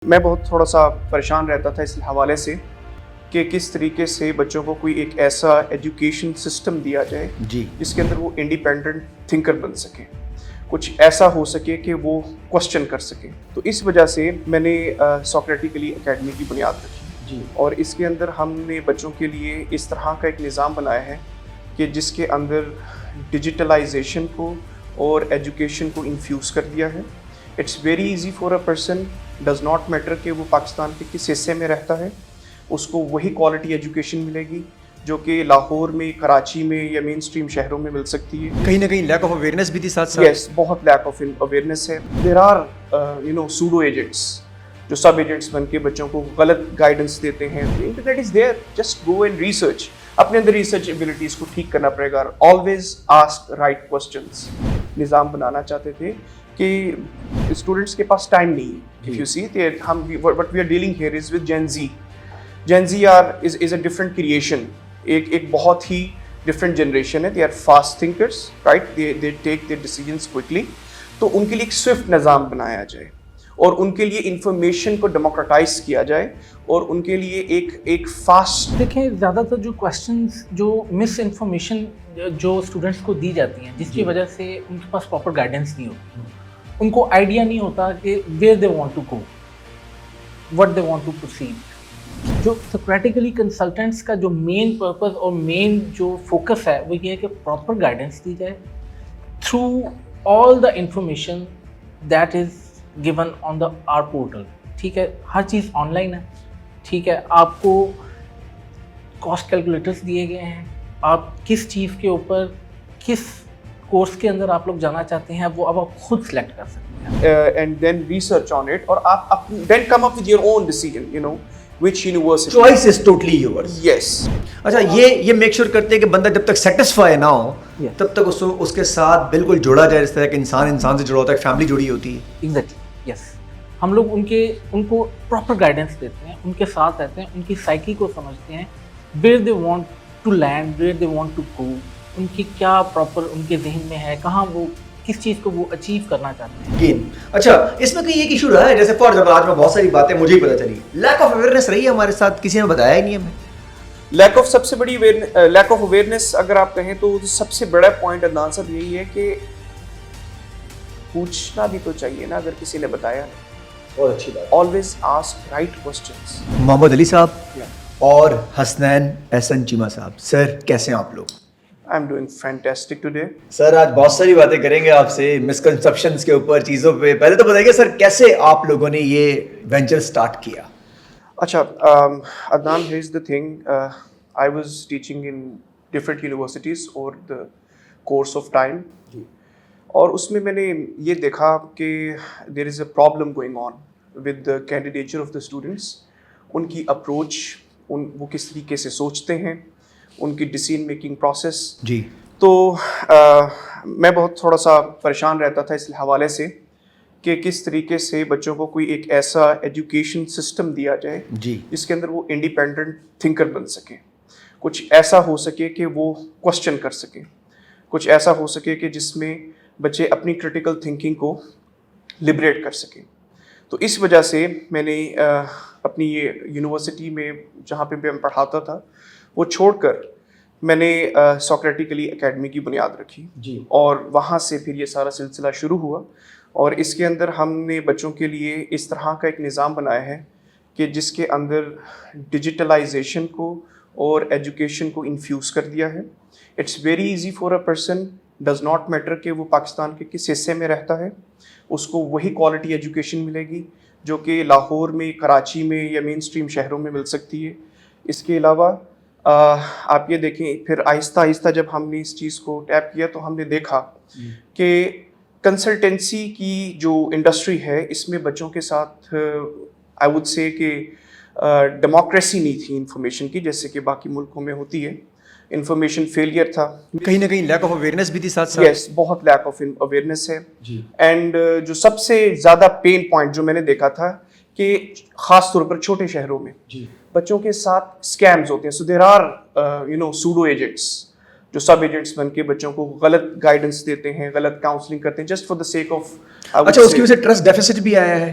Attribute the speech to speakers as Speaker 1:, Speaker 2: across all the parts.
Speaker 1: میں بہت تھوڑا سا پریشان رہتا تھا اس حوالے سے کہ کس طریقے سے بچوں کو کوئی ایک ایسا ایجوکیشن سسٹم دیا جائے جس کے اندر وہ انڈیپینڈنٹ تھنکر بن سکیں، کچھ ایسا ہو سکے کہ وہ کوسچن کر سکیں۔ تو اس وجہ سے میں نے سوکریٹیکلی اکیڈمی کی بنیاد رکھی اور اس کے اندر ہم نے بچوں کے لیے اس طرح کا ایک نظام بنایا ہے کہ جس کے اندر ڈیجیٹلائزیشن کو اور ایجوکیشن کو انفیوز کر دیا ہے۔ It's very easy for a person, does not matter کہ وہ پاکستان کے کس حصے میں رہتا ہے، اس کو وہی کوالٹی ایجوکیشن ملے گی جو کہ لاہور میں، کراچی میں یا مین اسٹریم شہروں میں مل سکتی ہے۔
Speaker 2: کہیں نہ کہیں لیک آف اویئرنیس بھی تھی ساتھ ساتھ۔
Speaker 1: یس، بہت لیک آف اویئرنیس ہے۔ دیر آر سوڈو ایجنٹس جو سب ایجنٹس بن کے بچوں کو غلط گائیڈنس دیتے ہیں۔ Internet is there, just go and research. اپنے اندر ریسرچ ایبلٹیز کو ٹھیک کرنا پڑے گا۔ Always ask right questions. نظام بنانا چاہتے تھے کہ اسٹوڈنٹس کے پاس ٹائم نہیں ہے۔ If you see, what we are dealing here is with Gen Z. Gen Z is a different creation. ایک بہت ہی different generation ہے۔ They are fast thinkers, right? They take their decisions quickly. تو ان کے لیے ایک Swift نظام بنایا جائے اور ان کے لیے انفارمیشن کو ڈیموکریٹائز کیا جائے اور ان کے لیے ایک فاسٹ۔
Speaker 3: دیکھیں، زیادہ تر جو کویشچنز، جو مس انفارمیشن جو اسٹوڈنٹس کو دی جاتی ہیں، جس کی وجہ سے ان کے پاس پراپر گائیڈنس نہیں ہوتی، ان کو آئیڈیا نہیں ہوتا کہ where they want to go, what they want to proceed. جو سوکریٹیکلی کنسلٹنٹس کا جو مین پرپز اور مین جو فوکس ہے وہ یہ ہے کہ پراپر گائیڈنس دی جائے through all the information that is given on the our portal. ٹھیک ہے، ہر چیز آن لائن ہے۔ ٹھیک ہے، آپ کو کاسٹ کیلکولیٹرس دیے گئے ہیں، آپ کس چیز کے اوپر، کس کورس کے اندر آپ لوگ جانا چاہتے ہیں وہ اب آپ خود سلیکٹ کر سکتے ہیں،
Speaker 1: and then research on it, اور آپ then come up with your own decision, which university.
Speaker 2: Choice is totally yours.
Speaker 1: Yes.
Speaker 2: اچھا، یہ میک شور کرتے ہیں کہ بندہ جب تک سیٹسفائی نہ ہو تب تک اس کے ساتھ بالکل جوڑا جائے، اس طرح کہ انسان سے جڑا ہوتا ہے، فیملی جڑی ہوتی ہے۔
Speaker 3: ایگزیکٹلی، یس۔ ہم لوگ ان کو پراپر گائیڈنس دیتے ہیں، ان کے ساتھ رہتے ہیں، ان کی سائیکی کو سمجھتے ہیں، where they want to land, where they want to go, ان کی کیا پراپر ان کے ذہن میں ہے، کہاں وہ کس چیز کو وہ اچیو کرنا چاہتے ہیں۔
Speaker 2: اچھا، اس میں کوئی ایک ایشو رہا ہے؟ جیسے فار ایگزامپل آج میں بہت ساری باتیں مجھے ہی پتہ چلی، لیک آف اویئرنیس رہی ہے ہمارے ساتھ، کسی نے بتایا ہی نہیں ہمیں۔
Speaker 1: لیک آف سب سے بڑی لیک آف اویئرنیس اگر آپ کہیں تو سب سے بڑا پوائنٹ عدنان صاحب یہی ہے کہ پوچھنا بھی تو چاہیے نا، اگر کسی نے بتایا۔
Speaker 2: بہت اچھی بات۔
Speaker 1: Always ask right questions.
Speaker 2: Muhammad Ali صاحب اور حسنین احسن چیمہ صاحب، سر کیسے ہیں آپ لوگ؟
Speaker 1: I'm doing fantastic today.
Speaker 2: سر آج بہت ساری باتیں کریں گے آپ سے، مسکنسیپشنز کے اوپر، چیزوں پہ۔ پہلے تو بتائیے سر، کیسے آپ لوگوں نے یہ وینچر سٹارٹ کیا؟
Speaker 1: اچھا، Adnan, here is the thing. I was teaching in different universities over the course of time. اور اس میں نے یہ دیکھا کہ there is a problem going on with the candidature of the students. ان کی اپروچ، وہ کس طریقے سے سوچتے ہیں، ان کی ڈیسیژن میکنگ پروسیس۔
Speaker 2: جی،
Speaker 1: تو میں بہت تھوڑا سا پریشان رہتا تھا اس حوالے سے کہ کس طریقے سے بچوں کو کوئی ایک ایسا ایجوکیشن سسٹم دیا جائے جس کے اندر وہ انڈیپینڈنٹ تھنکر بن سکیں، کچھ ایسا ہو سکے کہ وہ کوسچن کر سکیں، کچھ ایسا ہو سکے کہ جس میں بچے اپنی کریٹیکل تھنکنگ کو لبریٹ کر سکیں۔ تو اس وجہ سے میں نے اپنی یہ یونیورسٹی میں جہاں پہ میں پڑھاتا تھا وہ چھوڑ کر میں نے سوکریٹیکلی اکیڈمی کی بنیاد رکھی اور وہاں سے پھر یہ سارا سلسلہ شروع ہوا۔ اور اس کے اندر ہم نے بچوں کے لیے اس طرح کا ایک نظام بنایا ہے کہ جس کے اندر ڈیجیٹلائزیشن کو اور ایجوکیشن کو انفیوز کر دیا ہے۔ It's very easy for a person, does not matter کہ وہ پاکستان کے کس حصے میں رہتا ہے، اس کو وہی کوالٹی ایجوکیشن ملے گی جو کہ لاہور میں، کراچی میں یا مین اسٹریم شہروں میں مل سکتی ہے۔ اس کے علاوہ آپ یہ دیکھیں، پھر آہستہ آہستہ جب ہم نے اس چیز کو ٹیپ کیا تو ہم نے دیکھا کہ کنسلٹنسی کی جو انڈسٹری ہے اس میں بچوں کے ساتھ آئی وڈ سے کہ ڈیموکریسی نہیں تھی انفارمیشن کی، جیسے کہ باقی ملکوں میں ہوتی ہے۔ انفارمیشن فیلئر تھا،
Speaker 2: کہیں نہ کہیں لیک آف اویئرنیس بھی تھی ساتھ ساتھ۔
Speaker 1: یس، بہت لیک آف اویئرنیس ہے۔ اینڈ جو سب سے زیادہ پین پوائنٹ جو میں نے دیکھا تھا کہ خاص طور پر چھوٹے شہروں میں بچوں کے ساتھ اسکیمز ہوتے ہیں۔ سو دیر آر سوڈو ایجنٹس جو سب ایجنٹس بن کے بچوں کو غلط گائیڈنس دیتے ہیں، غلط کاؤنسلنگ کرتے ہیں، just for the sake of.
Speaker 2: اچھا، اس کی وجہ سے ٹرسٹ ڈیفیسٹ بھی آیا ہے۔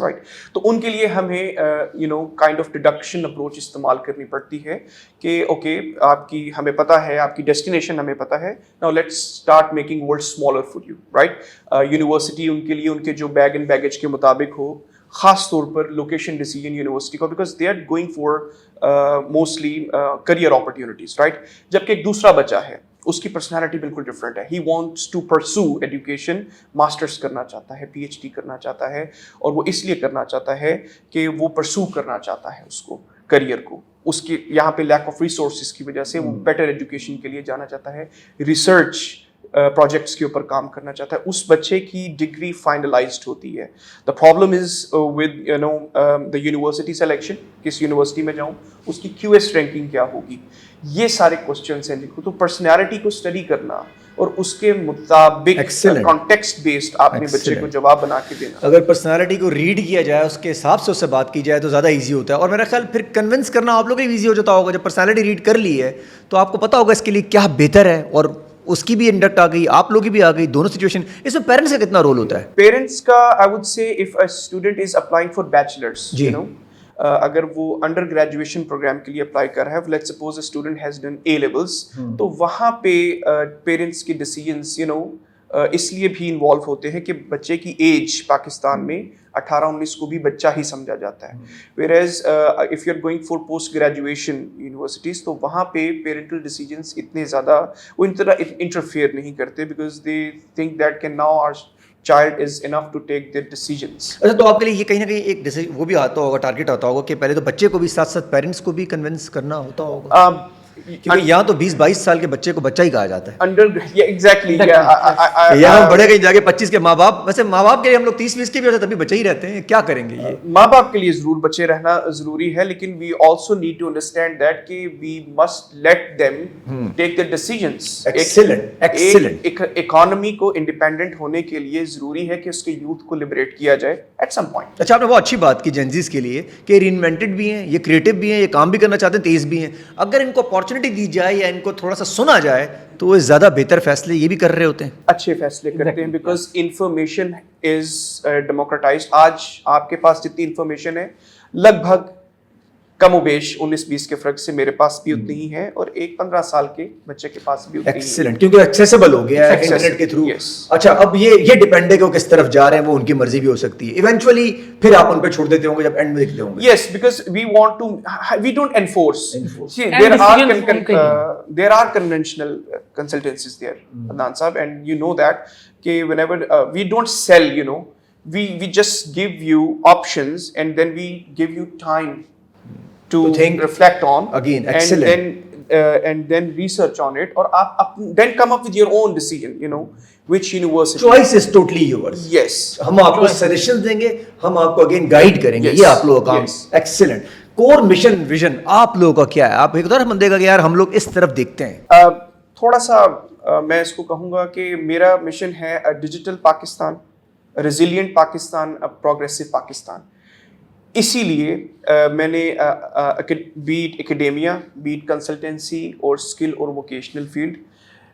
Speaker 1: رائٹ. تو ان کے لیے ہمیں کائنڈ آف ڈیڈکشن اپروچ استعمال کرنی پڑتی ہے کہ اوکے آپ کی ہمیں پتہ ہے آپ کی ڈیسٹینیشن ہمیں پتہ ہے, now let's start making world smaller for you, right. University ان کے لیے ان کے جو بیگ اینڈ بیگیج کے مطابق ہو, خاص طور پر لوکیشن ڈیسیجن یونیورسٹی کو, because they are going for mostly career opportunities, right. جبکہ ایک دوسرا بچہ ہے, اس کی پرسنالٹی بالکل ڈفرینٹ ہے. He wants to pursue education, masters کرنا چاہتا ہے, پی ایچ ڈی کرنا چاہتا ہے, اور وہ اس لیے کرنا چاہتا ہے کہ وہ پرسو کرنا چاہتا ہے اس کو کریئر کو. اس کی یہاں پہ لیک آف ریسورسز کی وجہ سے وہ بیٹر ایجوکیشن کے لیے جانا چاہتا ہے, ریسرچ پروجیکٹس کے اوپر کام کرنا چاہتا ہے. اس بچے کی ڈگری فائنلائزڈ ہوتی ہے. The problem is with the university selection, کس یونیورسٹی میں جاؤں, اس کی کیو ایس رینکنگ کیا ہوگی, یہ سارے کوسچنس ہیں. تو پرسنالٹی کو اسٹڈی کرنا اور اس کے مطابق کانٹیکسٹ بیسڈ آپ نے بچے کو جواب بنا کے دینا.
Speaker 2: اگر پرسنالٹی کو ریڈ کیا جائے, اس کے حساب سے اس سے بات کی جائے تو زیادہ ایزی ہوتا ہے. اور میرا خیال پھر کنونس کرنا آپ لوگوں کو ایزی ہو جاتا ہوگا. جب پرسنالٹی ریڈ کر لی ہے تو آپ کو پتا ہوگا اس کے لیے کیا بہتر ہے, اور اس کی بھی انڈکٹ آ گئی, آپ لوگوں کی بھی آ گئی, دونوں سچویشن. اس میں پیرنٹس کا کتنا رول ہوتا ہے؟
Speaker 1: پیرنٹس کا I would say if a student is applying for bachelors, اگر وہ انڈر گریجویشن پروگرام کے لیے اپلائی کر رہا ہے, let's suppose a student has done A levels, تو وہاں پہ پیرنٹس کے ڈیسیجنس اس لیے بھی انوالو ہوتے ہیں کہ بچے کی ایج پاکستان میں 18-19 کو بھی بچہ ہی سمجھا جاتا ہے. Whereas if you are going for post graduation universities, تو وہاں پہ پیرنٹل ڈیسیجنس اتنے زیادہ وہ انٹرفیئر نہیں کرتے, because they think that can now our child is enough to take their decisions.
Speaker 2: اچھا, تو آپ کے لیے یہ کہیں نہ کہیں ایک وہ بھی آتا ہوگا, ٹارگیٹ آتا ہوگا کہ پہلے تو بچے کو بھی ساتھ ساتھ پیرنٹس کو بھی کنونس کرنا ہوتا ہوگا, کیونکہ یہاں تو 20-22 سال کے بچے کو بچہ ہی کہا جاتا ہے. یہاں بڑے کہیں جا کے 25 کے ماں باپ, ویسے ماں باپ کے لیے ہم لوگ 30-20 کے بھی ہوتے تبھی بچے ہی رہتے ہیں. کیا کریں گے؟ یہ
Speaker 1: ماں باپ کے لیے ضرور بچے رہنا ضروری ہے, لیکن we also need to understand that کہ we must let them take their decisions. ایک اکانومی کو انڈیپینڈنٹ ہونے کے لیے ضروری ہے کہ اس کے یوتھ کو لبریٹ کیا جائے ایٹ سم پوائنٹ.
Speaker 2: اچھا, آپ نے بہت اچھی بات کی جنزیز کے لیے کہ ری انوینٹڈ بھی ہیں, یہ کریٹو بھی ہیں, یہ کام بھی کرنا چاہتے ہیں, تیز بھی ہیں. اگر ان کو اپارچونیٹی دی جائے یا ان کو تھوڑا سا سنا جائے تو وہ زیادہ بہتر فیصلے یہ بھی کر رہے ہوتے ہیں,
Speaker 1: اچھے فیصلے کرتے ہیں, بیکاز انفارمیشن از ڈیموکریٹائزڈ. آج آپ کے پاس جتنی انفارمیشن ہے لگ بھگ کم و بیش 19-20 کے فرق سے میرے پاس بھی اتنی ہی ہے, اور ایک 15 سال کے بچے کے پاس بھی اتنی ہی.
Speaker 2: ایکسیلنٹ, کیونکہ ایکسیسیبل ہو گیا ہے انٹرنیٹ کے تھرو. اچھا, اب یہ ڈیپینڈ ہے کہ وہ کس طرف جا رہے ہیں, وہ ان کی مرضی بھی ہو سکتی ہے. ایونچولی پھر آپ ان پہ چھوڑ دیتے ہوں گے جب اینڈ میں دیکھتے ہوں گے.
Speaker 1: Yes, because we don't enforce. See, there are conventional consultancies there, Adnan Sahab, and you know that کہ whenever we don't sell, we just give you options and then we give you time to think, reflect on
Speaker 2: again,
Speaker 1: and then research on it, or then come up with your own decision, which university.
Speaker 2: Choice is totally yours.
Speaker 1: Yes.
Speaker 2: ہم آپ کو suggestion دیں گے, ہم آپ کو again guide کریں گے, یہ آپ لوگوں کا کام. ایکسیلنٹ. کور مشن ویژن آپ لوگوں کا کیا ہے؟ آپ ایک طرف بندے کا کہ یار ہم لوگ اس طرف دیکھتے ہیں.
Speaker 1: تھوڑا سا میں اس کو کہوں گا کہ میرا مشن ہے digital Pakistan, resilient Pakistan, progressive Pakistan. اسی لیے میں نے بیٹ اکیڈیمیا, بیٹ کنسلٹنسی اور اسکل اور ووکیشنل فیلڈ,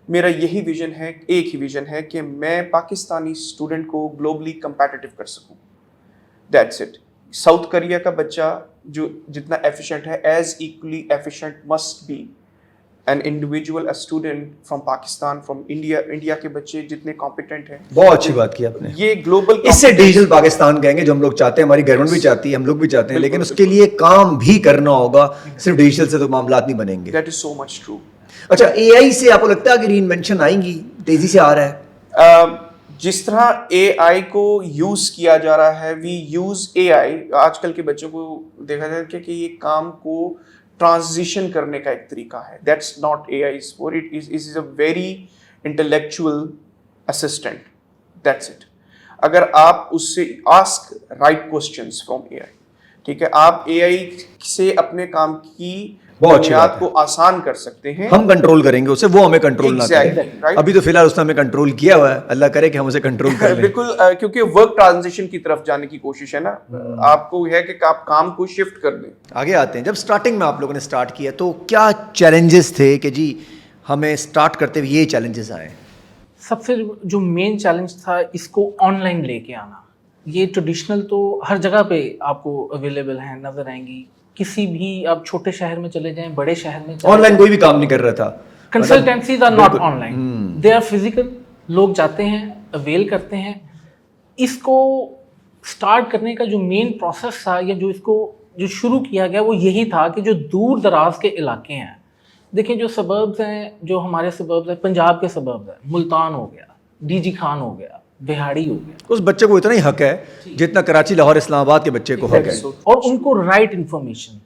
Speaker 1: میرا یہی ویژن ہے, ایک ہی ویژن ہے کہ میں پاکستانی اسٹوڈنٹ کو گلوبلی کمپیٹیٹو کر سکوں. That's it. ساؤتھ کوریا کا بچہ جو جتنا ایفیشینٹ ہے, as equally efficient must be an individual, a student from Pakistan, from India کے بچے جتنے کمپیٹنٹ ہیں.
Speaker 2: بہت اچھی بات کی آپ نے.
Speaker 1: یہ گلوبل
Speaker 2: اس سے ڈیجیٹل پاکستان کہیں گے جو ہم لوگ چاہتے ہیں, ہماری گورنمنٹ بھی چاہتی ہے, ہم لوگ بھی چاہتے ہیں, لیکن اس کے لیے کام بھی کرنا ہوگا. صرف ڈیجیٹل سے تو معاملات نہیں بنیں گے.
Speaker 1: That is so much true.
Speaker 2: اچھا, اے آئی سے آپ کو لگتا ہے کہ ری انوینشن آئیں گی, تیزی سے آ رہا ہے؟
Speaker 1: جس طرح اے آئی کو یوز کیا جا رہا ہے, وی یوز اے آئی. آج کل کے بچوں کو دیکھا جائے کہ یہ کام کو ٹرانزیشن کرنے کا ایک طریقہ ہے. That's not A I for it is a very intellectual assistant. That's it. اگر آپ اس سے ask right questions from A I, ٹھیک ہے, آپ اے آئی سے اپنے کام کی بنیاد کو آسان کر سکتے ہیں.
Speaker 2: ہم کنٹرول کریں گے اسے, وہ ہمیں کنٹرول نہ کرے. ابھی تو فی الحال اس نے ہمیں کنٹرول کیا ہوا ہے, اللہ کرے کہ ہم اسے کنٹرول کر لیں.
Speaker 1: بالکل, کیونکہ ورک ٹرانزیشن کی طرف جانے کی کوشش ہے نا, آپ کو ہے کہ آپ کام کو شفٹ کر دیں.
Speaker 2: آگے آتے ہیں, جب سٹارٹنگ میں آپ لوگوں نے سٹارٹ کیا تو کیا چیلنجز تھے کہ جی ہمیں سٹارٹ کرتے ہوئے یہ چیلنجز آئے؟
Speaker 3: سب سے جو مین چیلنج تھا اس کو آن لائن لے کے آنا. یہ ٹریڈیشنل تو ہر جگہ پہ آپ کو اویلیبل ہیں، نظر آئیں گی. کسی بھی آپ چھوٹے شہر میں چلے جائیں، بڑے شہر میں
Speaker 2: آن لائن کوئی بھی کام نہیں کر رہا تھا.
Speaker 3: Consultancies are not online, they are physical. لوگ جاتے ہیں، اویل کرتے ہیں. اس کو اسٹارٹ کرنے کا جو مین پروسیس تھا یا جو اس کو جو شروع کیا گیا وہ یہی تھا کہ جو دور دراز کے علاقے ہیں، دیکھیں جو سبربز ہیں، جو ہمارے سبربز ہیں، پنجاب کے سبربز ہیں، ملتان ہو گیا، ڈی جی خان ہو گیا، بہاڑی ہو گیا،
Speaker 2: اس بچے کو اتنا ہی حق ہے جتنا کراچی، لاہور، اسلام آباد کے بچے کو حق ہے.
Speaker 3: اور ان کو right information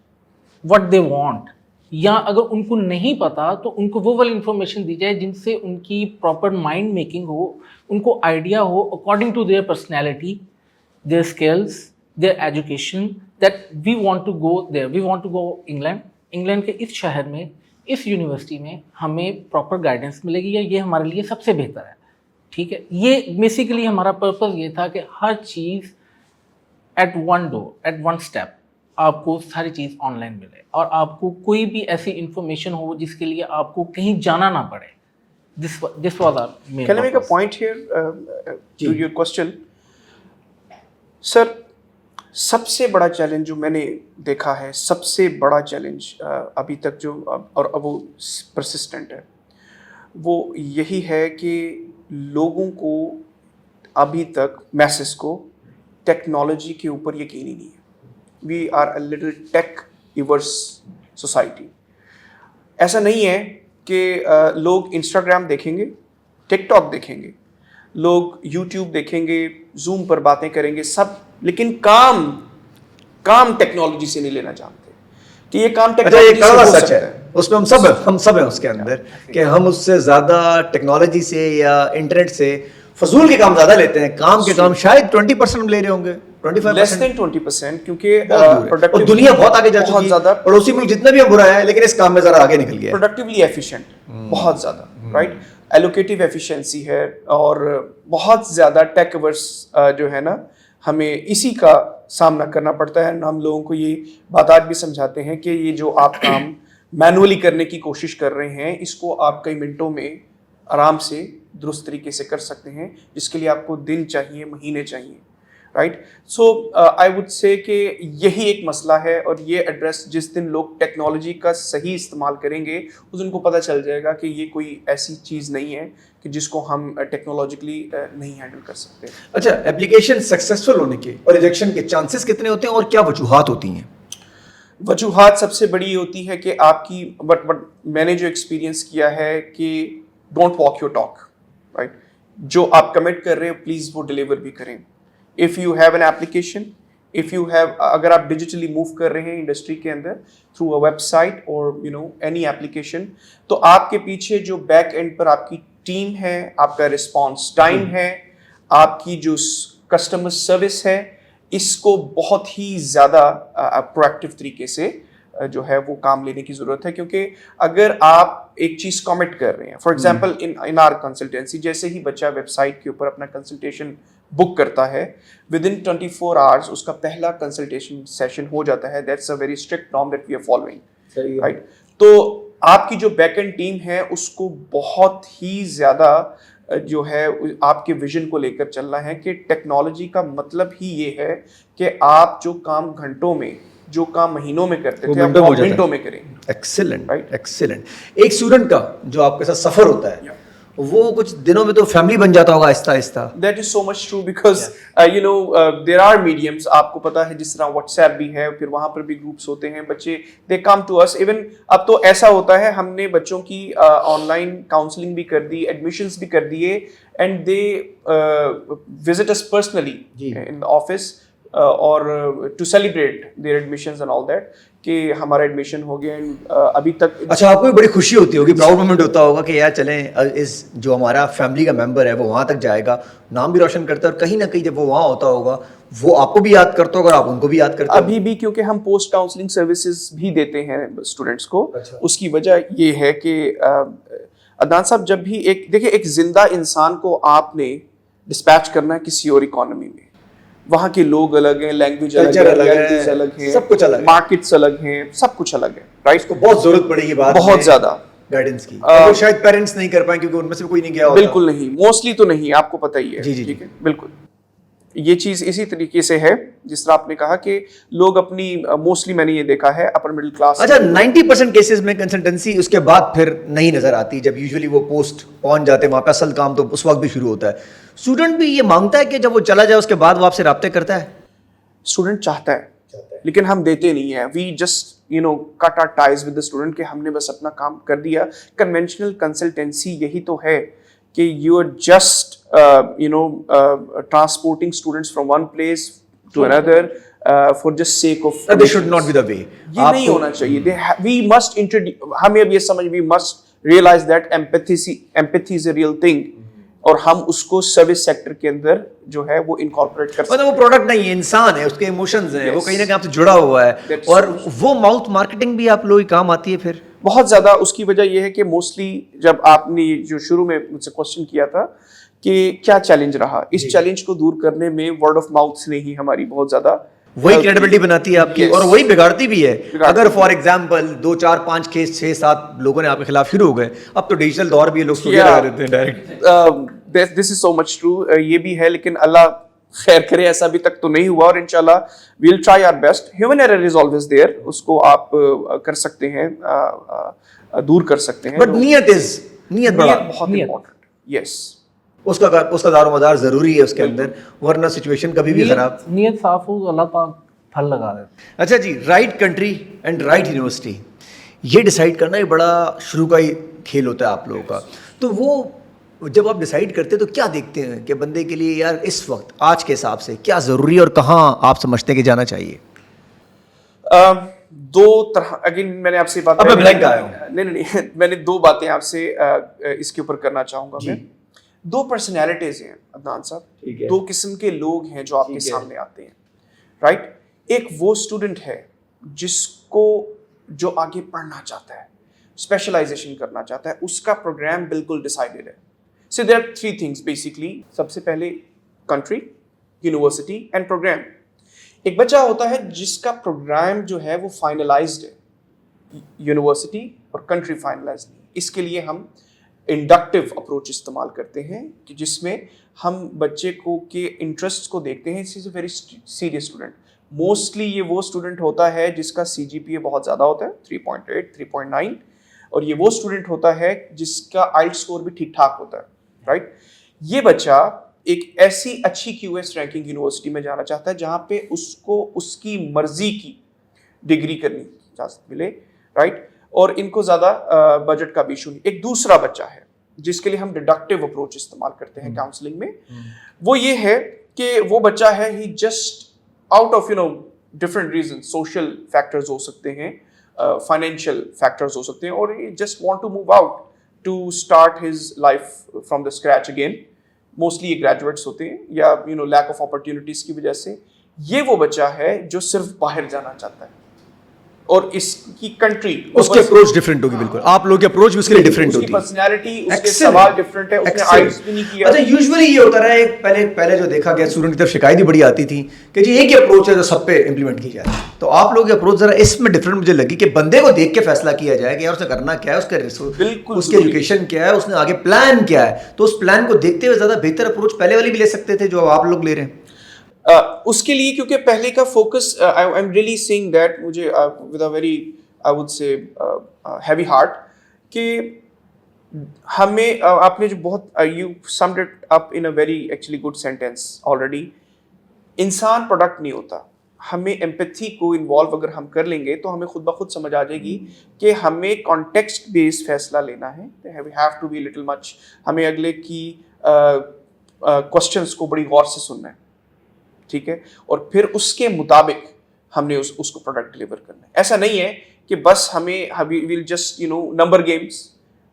Speaker 3: what they want, یا اگر ان کو نہیں پتا تو ان کو وہ والی انفارمیشن دی جائے جن سے ان کی پراپر مائنڈ میکنگ ہو، ان کو آئیڈیا ہو according to their personality, their skills, their education, that we want to go there, we want to go England. England کے اس شہر میں، اس یونیورسٹی میں ہمیں پراپر گائیڈنس ملے گی، یا یہ ہمارے لیے سب سے بہتر ہے. ٹھیک ہے، یہ بیسیکلی ہمارا پرپز یہ تھا کہ ہر چیز at one door, at one step آپ کو ساری چیز آن لائن ملے، اور آپ کو کوئی بھی ایسی انفارمیشن ہو جس کے لیے آپ کو کہیں جانا نہ پڑے. This was our main
Speaker 1: Can I make a
Speaker 3: purpose.
Speaker 1: point here to your question? سر، سب سے بڑا چیلنج جو میں نے دیکھا ہے، سب سے بڑا چیلنج ابھی تک جو اور وہ پرسسٹنٹ ہے، وہ یہی ہے کہ لوگوں کو ابھی تک میسز کو ٹیکنالوجی کے اوپر یقین ہی نہیں ہے. We are a little tech averse society. ایسا نہیں ہے کہ لوگ انسٹاگرام دیکھیں گے، ٹک ٹاک دیکھیں گے، لوگ یوٹیوب دیکھیں گے، زوم پر باتیں کریں گے سب، لیکن کام ٹیکنالوجی سے نہیں لینا چاہتے کہ یہ کام ٹیکنالوجی سے ہو
Speaker 2: سچ
Speaker 1: سکتا
Speaker 2: ہے.
Speaker 1: ہے.
Speaker 2: اس میں ہم سب ہیں اس کے اندر کہ ہم اس سے زیادہ ٹیکنالوجی سے یا انٹرنیٹ سے فضول کے کام زیادہ لیتے ہیں. کام کے کام شاید 20% ہم لے رہے ہوں گے، 25%،
Speaker 1: لیس دین 20%، کیونکہ
Speaker 2: اور دنیا بہت آگے جا چکی ہے. پڑوسی ملک جتنا بھی ہم برا ہے لیکن اس کام میں ذرا آگے نکل گیا ہے.
Speaker 1: پروڈکٹیولی ایفیشینٹ، بہت زیادہ، رائٹ. ایلوکیٹیو ایفیشینسی ہے، اور بہت زیادہ ٹیک ورس جو ہے نا، ہمیں اسی کا سامنا کرنا پڑتا ہے. ہم لوگوں کو یہ بات بھی سمجھاتے ہیں کہ یہ جو آپ کام مینولی کرنے کی کوشش کر رہے ہیں، اس کو آپ کئی منٹوں میں آرام سے درست طریقے سے کر سکتے ہیں، جس کے لیے آپ کو دن چاہیے، مہینے چاہیے، right. So I would say کہ یہی ایک مسئلہ ہے، اور یہ ایڈریس جس دن لوگ ٹیکنالوجی کا صحیح استعمال کریں گے، اس دن کو پتہ چل جائے گا کہ یہ کوئی ایسی چیز نہیں ہے کہ جس کو ہم ٹیکنالوجیکلی نہیں ہینڈل کر سکتے.
Speaker 2: اچھا، اپلیکیشن سکسیسفل ہونے کے اور ریجیکشن کے چانسز کتنے ہوتے ہیں اور کیا وجوہات ہوتی ہیں؟
Speaker 1: وجوہات سب سے بڑی ہوتی ہے کہ آپ کی بٹ میں نے جو ایکسپیرینس کیا ہے کہ don't walk your talk, right. جو آپ کمٹ کر رہے ہیں پلیز وہ ڈلیور بھی کریں. If you have an application, if you have اگر آپ ڈیجیٹلی موو کر رہے ہیں انڈسٹری کے اندر through a website or any application، تو آپ کے پیچھے جو بیک اینڈ پر آپ کی ٹیم ہے، آپ کا رسپانس ٹائم ہے، آپ کی جو کسٹمر سروس ہے، اس کو بہت ہی زیادہ پروایکٹیو طریقے سے جو ہے وہ کام لینے کی ضرورت ہے. کیونکہ اگر آپ ایک چیز کمٹ کر رہے ہیں، for example in our consultancy, جیسے ہی بچہ ویب سائٹ کے اوپر اپنا کنسلٹیشن بک کرتا ہے، ود ان 24 hours اس کا پہلا کنسلٹیشن سیشن ہو جاتا ہے. That's a very strict norm that we are following, right. تو آپ کی جو بیک اینڈ ٹیم ہے اس کو بہت ہی زیادہ جو ہے آپ کے ویژن کو لے کر چلنا ہے کہ ٹیکنالوجی کا مطلب ہی یہ ہے کہ آپ جو کام گھنٹوں میں، جو کام مہینوں میں کرتے تھے، آپ منٹوں میں کریں.
Speaker 2: Excellent, excellent. ایک اسٹوڈنٹ کا جو آپ کے ساتھ سفر ہوتا ہے وہ کچھ دنوں میں تو فیملی بن جاتا ہوگا آہستہ آہستہ.
Speaker 1: That is so much true because there are mediums. آپ کو پتا ہے جس طرح واٹس ایپ بھی ہے، پھر وہاں پر بھی گروپس ہوتے ہیں، بچے they come to us. Even اب تو ایسا ہوتا ہے، ہم نے بچوں کی آن لائن کاؤنسلنگ بھی کر دی، ایڈمیشنس بھی کر دیے، and they visit us personally in the office اور to celebrate their admissions and all that کہ ہمارا ایڈمیشن ہو گیا. ابھی تک
Speaker 2: اچھا آپ کو بھی بڑی خوشی ہوتی ہوگی، پراؤڈ مومنٹ ہوتا ہوگا کہ یار چلیں اس جو ہمارا فیملی کا ممبر ہے وہ وہاں تک جائے گا، نام بھی روشن کرتا ہے، اور کہیں نہ کہیں جب وہ وہاں ہوتا ہوگا وہ آپ کو بھی یاد کرتا ہوگا اور آپ ان کو بھی یاد کرتے
Speaker 1: ابھی بھی، کیونکہ ہم پوسٹ کاؤنسلنگ سروسز بھی دیتے ہیں اسٹوڈنٹس کو. اس کی وجہ یہ ہے کہ عدنان صاحب جب بھی دیکھیں ایک زندہ انسان کو آپ نے ڈسپیچ کرنا ہے کسی اور اکانومی میں، وہاں کے لوگ الگ ہیں، لینگویج الگ ہے،
Speaker 2: سب کچھ الگ ہے،
Speaker 1: مارکیٹس الگ ہیں، سب کچھ الگ ہے، رائٹ.
Speaker 2: اس کو بہت ضرورت پڑے گی
Speaker 1: بہت زیادہ
Speaker 2: گائیڈنس کی. شاید پیرنٹس نہیں کر پائیں کیونکہ ان میں سے کوئی نہیں گیا ہوتا.
Speaker 1: بالکل نہیں، موسٹلی تو نہیں، آپ کو پتہ ہی ہے.
Speaker 2: جی جی
Speaker 1: ٹھیک ہے، بالکل. یہ چیز اسی طریقے سے ہے جس طرح آپ نے کہا کہ لوگ اپنی موسٹلی میں نے یہ دیکھا ہے اپر مڈل کلاس.
Speaker 2: اچھا 90% کیسز میں کنسلٹنسی اس کے بعد پھر نہیں نظر آتی, جب یوزلی وہ پوسٹ پہنچ جاتے ہیں وہاں پہ اصل کام تو اس وقت بھی شروع ہوتا ہے. اسٹوڈنٹ بھی یہ مانگتا ہے کہ جب وہ چلا جائے اس کے بعد وہ آپ سے رابطے کرتا ہے؟
Speaker 1: اسٹوڈنٹ چاہتا ہے لیکن ہم دیتے نہیں ہیں. We just cut our ties with the student کہ ہم نے بس اپنا کام کر دیا. کنونشنل کنسلٹنسی یہی تو ہے کہ you are just transporting students from one place to اندر for just sake of.
Speaker 2: This should not be the way.
Speaker 1: یہ نہیں ہونا چاہیے. وی مسٹ ہمیں اب یہ سمجھ we must realize that empathy is a real thing اور ہم اس کو سروس سیکٹر کے اندر جو ہے وہ انکارپوریٹ کر سکتے ہیں.
Speaker 2: وہ پروڈکٹ نہیں ہے, انسان ہے, اس کے ایموشنز ہیں, وہ کہیں نہ کہیں آپ سے جڑا ہوا ہے. اور وہ ماؤتھ مارکیٹنگ بھی آپ لوگوں کی کام آتی ہے پھر
Speaker 1: بہت زیادہ. اس کی وجہ یہ ہے کہ موسٹلی جب آپ نے جو شروع میں مجھ سے کوشچن کیا تھا کہ کیا چیلنج رہا, اس چیلنج کو دور کرنے میں ورڈ آف ماؤتھ نے ہی ہماری بہت زیادہ
Speaker 2: وہی کریڈیبلٹی بناتی ہے آپ کی اور وہی بگاڑتی بھی ہے. اگر فار ایگزامپل 2 4 5 کیس 6 7 لوگوں نے آپ کے خلاف شروع ہو گئے, اب تو ڈیجیٹل دور بھی ہے, لوگ سوچ رہے دیتے ہیں ڈائریکٹ.
Speaker 1: دس از سو مچ ٹرو. یہ بھی ہے لیکن اللہ خیر کرے ایسا ابھی تک تو نہیں ہوا, اور انشاءاللہ we will try our best. Human error is always there, اس کو آپ کر سکتے ہیں, دور کر سکتے ہیں.
Speaker 2: بٹ نیت
Speaker 1: بہت امپورٹنٹ. یس,
Speaker 2: اس کا دار و مدار ضروری ہے اس کے اندر, ورنہ سچویشن کبھی بھی خراب.
Speaker 3: نیت صاف ہو اللہ پاک پھل لگا دیتا.
Speaker 2: اچھا جی, right country and right university, یہ ڈیسائیڈ کرنا ایک بڑا شروع کا ہی کھیل ہوتا ہے آپ لوگوں کا. تو وہ جب آپ ڈیسائیڈ کرتے ہیں تو کیا دیکھتے ہیں کہ بندے کے لیے یار اس وقت آج کے حساب سے کیا ضروری ہے اور کہاں آپ سمجھتے ہیں کہ جانا چاہیے؟
Speaker 1: دو طرح, اگین میں نے آپ سے بات نہیں میں نے 2 باتیں آپ سے اس کے اوپر کرنا چاہوں گا. میں 2 پرسنالٹیز ہیں عدنان صاحب, 2 قسم کے لوگ ہیں جو آپ کے سامنے آتے ہیں, رائٹ. ایک وہ اسٹوڈنٹ ہے جس کو جو آگے پڑھنا چاہتا ہے, اسپیشلائزیشن کرنا چاہتا ہے, اس کا پروگرام بالکل ڈیسائیڈڈ ہے. So there are 3 things basically. سب سے پہلے کنٹری, یونیورسٹی اینڈ پروگرام. ایک بچہ ہوتا ہے جس کا پروگرام جو ہے وہ فائنلائزڈ ہے, یونیورسٹی اور کنٹری فائنلائزڈ نہیں. اس کے لیے ہم انڈکٹیو اپروچ استعمال کرتے ہیں کہ جس میں ہم بچے کو کے انٹرسٹ کو دیکھتے ہیں. اس is a very serious student. Mostly یہ وہ اسٹوڈنٹ ہوتا ہے جس کا CGPA بہت زیادہ ہوتا ہے, 3.8 3.9, اور یہ وہ اسٹوڈنٹ ہوتا ہے جس کا آئلٹ اسکور بھی ٹھیک ٹھاک ہوتا ہے, رائٹ. یہ بچہ ایک ایسی اچھی QS رینکنگ یونیورسٹی میں جانا چاہتا ہے جہاں پہ اس کو اس کی مرضی کی ڈگری کرنی اجازت ملے, رائٹ, اور ان کو زیادہ بجٹ کا بھی ایشو نہیں. ایک دوسرا بچہ ہے جس کے لیے ہم ڈیڈکٹیو اپروچ استعمال کرتے ہیں کاؤنسلنگ میں. وہ یہ ہے کہ وہ بچہ ہے ہی just out of different reason, social factors ہو سکتے ہیں, فائنینشیل فیکٹرز ہو سکتے ہیں, اور just want to move out to start his life from the scratch again. Mostly یہ گریجویٹس ہوتے ہیں یا لیک آف اپرچونیٹیز کی وجہ سے. یہ وہ بچہ ہے جو صرف باہر جانا چاہتا ہے, اور اس کی کنٹری
Speaker 2: اس کی اپروچ ڈفرینٹ ہوگی. بالکل آپ لوگوں کی اپروچ بھی اس کے لیے ڈفرینٹ ہوتی ہے,
Speaker 1: اس کی پرسنالٹی, اس کے سوال ڈفرینٹ ہے, اس نے آئلٹس بھی نہیں کیا.
Speaker 2: اچھا یوزولی یہ ہوتا رہا ہے, پہلے جو دیکھا گیا اسٹوڈنٹ کی طرف شکایت بھی بڑی آتی تھی کہ جی ایک ہی اپروچ ہے جو سب پہ امپلیمنٹ کی جائے. تو آپ لوگوں کی اپروچ ذرا اس میں ڈفرینٹ مجھے لگی کہ بندے کو دیکھ کے فیصلہ کیا جائے کہ یار اسے کرنا کیا ہے, اس کا اس کی ایجوکیشن کیا ہے, اس نے آگے پلان کیا ہے. تو اس پلان کو دیکھتے ہوئے زیادہ بہتر اپروچ پہلے والی بھی لے سکتے تھے جو آپ لوگ لے رہے ہیں.
Speaker 1: اس کے لیے کیونکہ پہلے کا focus, I am really seeing that, مجھے with a very I would say heavy heart, کہ ہمیں آپ نے جو بہت you summed it up in a very actually good sentence already. انسان پروڈکٹ نہیں ہوتا. ہمیں ایمپیتھی کو انوالو اگر ہم کر لیں گے تو ہمیں خود بخود سمجھ آ جائے گی کہ ہمیں کانٹیکسٹ بیس فیصلہ لینا ہے. we have to be little much, ہمیں اگلے کی کوسچنس کو بڑی غور سے سننا ہے, ٹھیک ہے, اور پھر اس کے مطابق ہم نے اس کو پروڈکٹ ڈلیور کرنا ہے. ایسا نہیں ہے کہ بس ہمیں well just number games,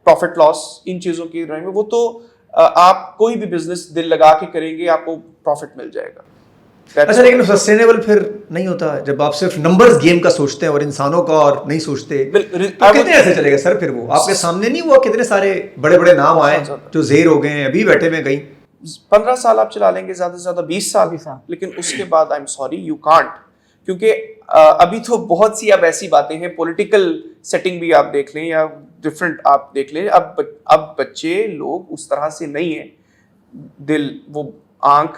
Speaker 1: profit loss, ان چیزوں کی رہے میں. وہ تو آپ کوئی بھی بزنس دل لگا کے کریں گے آپ کو پروفٹ مل جائے گا.
Speaker 2: اچھا لیکن سسٹینیبل پھر نہیں ہوتا جب آپ صرف نمبرز گیم کا سوچتے ہیں اور انسانوں کا اور نہیں سوچتے. کتنے ایسے چلے گا سر, پھر وہ آپ کے سامنے نہیں ہوا کتنے سارے بڑے بڑے نام آئے جو زیر ہو گئے ہیں, ابھی بیٹھے ہوئے کہیں
Speaker 1: 15 سال آپ چلا لیں گے, زیادہ سے زیادہ 20 سال, لیکن اس کے بعد I am sorry you can't, کیونکہ ابھی تو بہت سی اب ایسی باتیں ہیں, پولیٹیکل سیٹنگ بھی آپ دیکھ لیں یا ڈفرینٹ آپ دیکھ لیں, اب بچے لوگ اس طرح سے نہیں ہیں, دل وہ آنکھ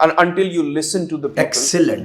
Speaker 1: until you listen to the people.
Speaker 2: Excellent,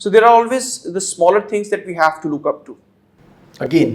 Speaker 1: So there are always the smaller things that we have to look up to.
Speaker 2: Again,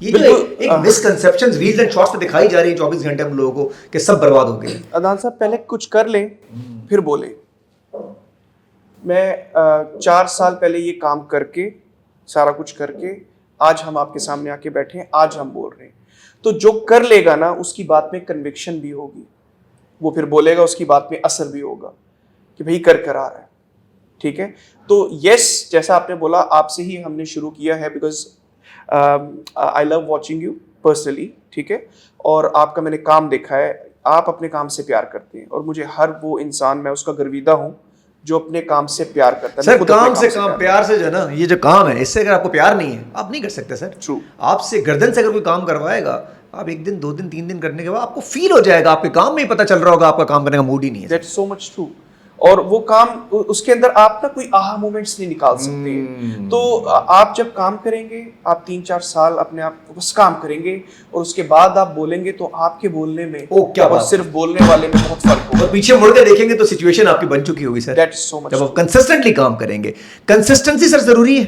Speaker 2: یہ جو ایک مسکنسیپشنز ریلز اینڈ شارٹس پہ دکھائی جا رہی ہے 24 گھنٹے ہم لوگوں کو کہ سب برباد ہو گئے.
Speaker 1: عدنان صاحب پہلے کچھ کر لیں پھر بولیں. میں 4 سال پہلے یہ کام کر کے سارا کچھ کر کے آج ہم آپ کے سامنے آ کے بیٹھے ہیں, آج ہم بول رہے ہیں. تو جو کر لے گا نا اس کی بات میں کنوکشن بھی ہوگی, وہ پھر بولے گا, اس کی بات میں اثر بھی ہوگا کہ بھائی کر آ رہا ہے. ٹھیک ہے, تو یس جیسا آپ نے بولا آپ سے ہی ہم نے شروع کیا ہے because I love watching you personally. ٹھیک ہے, اور آپ کا میں نے کام دیکھا ہے, آپ اپنے کام سے پیار کرتے ہیں, اور مجھے ہر وہ انسان میں اس کا گرویدہ ہوں جو اپنے کام سے پیار کرتا ہے.
Speaker 2: سر کام سے کام پیار سے جو ہے نا, یہ جو کام ہے اس سے اگر آپ کو پیار نہیں ہے آپ نہیں کر سکتے سر.
Speaker 1: ٹرو.
Speaker 2: آپ سے گردن سے اگر کوئی کام کروائے گا, آپ 1 دن 2 دن 3 دن کرنے کے بعد آپ کو فیل ہو جائے گا, آپ کے کام میں ہی پتہ چل رہا ہوگا آپ کا کام کرنے کا موڈ ہی نہیں ہے.
Speaker 1: That so much true. اور وہ کام اس کے اندر آپ نا کوئی آہا مومنٹس نہیں نکال سکتے. تو آپ جب کام کریں گے, آپ 3-4 سال اپنے آپ کو بس کام کریں گے, اور اس کے بعد آپ بولیں گے تو آپ کے بولنے میں اور صرف بولنے والے میں بہت فرق ہوگا.
Speaker 2: اور پیچھے مڑ کے دیکھیں گے تو سچویشن آپ کی بن چکی ہوگی سر.
Speaker 1: دیٹ سو مچ.
Speaker 2: جب آپ کنسسٹنٹلی کام کریں گے, کنسسٹنسی سر ضروری ہے.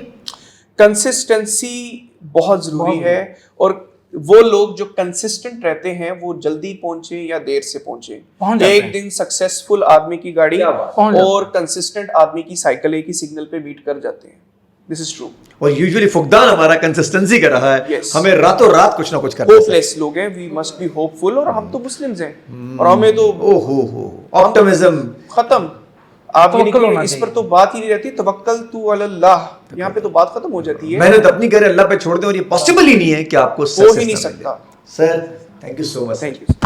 Speaker 1: کنسسٹنسی بہت ضروری ہے, اور وہ لوگ جو کنسسٹنٹ رہتے ہیں وہ جلدی پہنچے یا دیر سے پہنچے. ایک دن سکسیسفل آدمی کی گاڑی اور کنسسٹنٹ آدمی کی سائیکل ایک ہی سگنل پہ بیٹ کر جاتے ہیں. دس از ٹرو.
Speaker 2: اور یوزلی فقدان ہمارا کنسسٹنسی کا رہا ہے, ہمیں راتوں رات کچھ نہ کچھ کرنا ہے.
Speaker 1: ہوپ لیس لوگ ہیں, وی مسٹ بی ہوپ فل, اور ہم تو مسلمز ہیں اور ہمیں تو
Speaker 2: آپٹمزم
Speaker 1: ختم. آپ اس پر تو بات ہی نہیں رہتی, توکل تو علی اللہ, یہاں پہ تو بات ختم ہو جاتی ہے.
Speaker 2: محنت اپنی کرے, اللہ پہ چھوڑ دیں, اور یہ پاسبل ہی نہیں ہے کہ آپ کو
Speaker 1: ہو ہی نہیں سکتا.
Speaker 2: Sir thank you so much.
Speaker 1: Thank you.